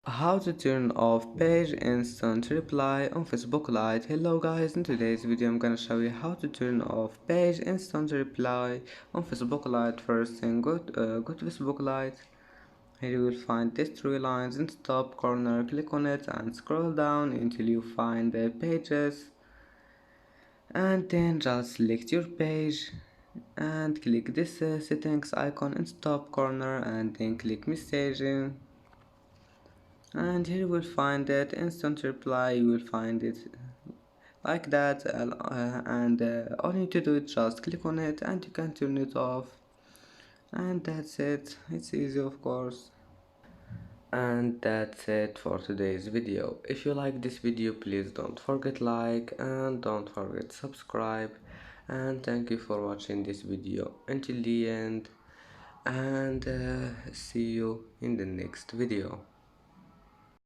How to turn off page instant reply on Facebook Lite. Hello guys, in today's video I'm gonna show you how to turn off page instant reply on Facebook Lite. First thing, go to Facebook Lite. Here you will find these three lines in the top corner. Click on it and scroll down until you find the pages, and then just select your page and click this settings icon in the top corner, and then click messaging. And here you will find that instant reply. You will find it like that, and all you need to do is just click on it and you can turn it off, and that's it. It's easy, of course. And that's it for today's video. If you like this video, please don't forget like and don't forget subscribe, and thank you for watching this video until the end, and see you in the next video.